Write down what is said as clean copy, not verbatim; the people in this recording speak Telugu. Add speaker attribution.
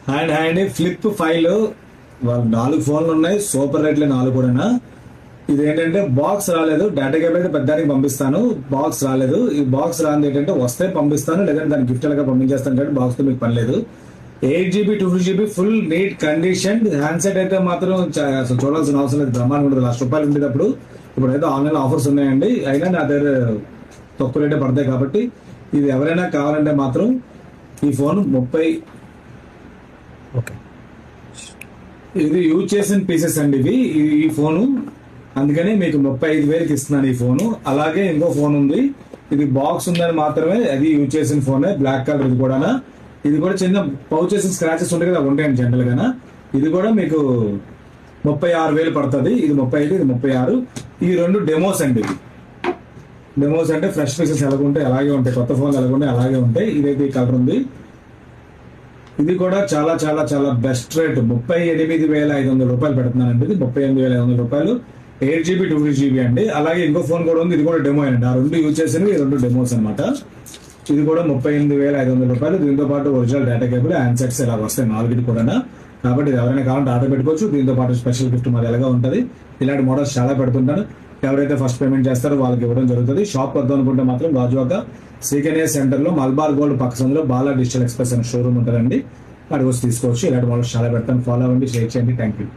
Speaker 1: హాయ్ అండి. ఫ్లిప్ 5 వాళ్ళు 4 ఫోన్లు ఉన్నాయి. సూపర్ రేట్లు 4 కూడా. ఇది ఏంటంటే బాక్స్ రాలేదు. డేటా కేబుల్ అయితే పెద్దానికి పంపిస్తాను. బాక్స్ రాలేదు. ఈ బాక్స్ రాంది ఏంటంటే వస్తే పంపిస్తాను, లేదంటే దాన్ని గిఫ్ట్ లాగా పంపించేస్తాను. కాబట్టి బాక్స్ తో మీకు పని లేదు. 8GB 250GB full neat condition. Handset అయితే మాత్రం అసలు చూడాల్సిన అవసరం లేదు. బ్రహ్మాండం ఉంటుంది. ₹1,00,000 ఉండేటప్పుడు ఇప్పుడు అయితే ఆన్లైన్ ఆఫర్స్ ఉన్నాయండి. అయినా నా దగ్గర తక్కువ రేటే పడతాయి. కాబట్టి ఇది ఎవరైనా కావాలంటే మాత్రం ఈ ఫోన్ 30 ఇది యూజ్ చేసిన పీసెస్ అండి ఇవి. ఈ ఫోను అందుకని మీకు 35,000కి ఇస్తున్నాను ఈ ఫోను. అలాగే ఇంకో ఫోన్ ఉంది, ఇది బాక్స్ ఉందని మాత్రమే, అది యూజ్ చేసిన ఫోనే, బ్లాక్ కలర్. ఇది కూడా చిన్న పౌచెస్ స్క్రాచెస్ ఉంటాయి కదా, ఉంటాయండి జనరల్ గా. ఇది కూడా మీకు 36,000 పడుతుంది. ఇది 35, ఇది 36. ఈ రెండు డెమోస్ అండి. డెమోస్ అంటే ఫ్రెష్ పీసెస్ ఎలాగుంటాయి అలాగే ఉంటాయి, కొత్త ఫోన్ ఎలాగుంటాయి అలాగే ఉంటాయి. ఇదైతే ఈ కలర్ ఉంది. ఇది కూడా చాలా చాలా చాలా బెస్ట్ రేట్. ₹38,500 పెడుతున్నానండి. ఇది ₹38,500. 8GB 250GB అండి. అలాగే ఇంకో ఫోన్ కూడా ఉంది, ఇది కూడా డెమో అండి. ఆ రెండు యూజ్ చేసినవి, ఈ రెండు డెమోస్ అనమాట. ఇది కూడా ₹38,500. దీంతో పాటు ఒరిజినల్ డేటా కేబుల్, హ్యాండ్సెట్స్ ఇలా వస్తాయి 4 కూడా. కాబట్టి ఇది ఎవరైనా కావాలంటే ఆర్డర్ పెట్టుకోవచ్చు. దీంతో పాటు స్పెషల్ గిఫ్ట్ మరి ఎలాగా ఉంటుంది. ఇలాంటి మోడల్స్ చాలా పెడుతుంటాను. ఎవరైతే ఫస్ట్ పేమెంట్ చేస్తారో వాళ్ళకి ఇవ్వడం జరుగుతుంది. షాప్ వద్దాం అనుకుంటే మాత్రం గాజువాక CKNS సెంటర్ లో మల్బార్ గోల్డ్ పక్క సందులో బాలా డిజిటల్ ఎక్స్ప్రెస్ అనే షోరూమ్ ఉంటుందండి. అక్కడికి వచ్చి తీసుకోవచ్చు. ఇలాంటి మోడల్స్ చాలా పెడతాను. ఫాలో అవ్వండి, షేర్ చేయండి. Thank you.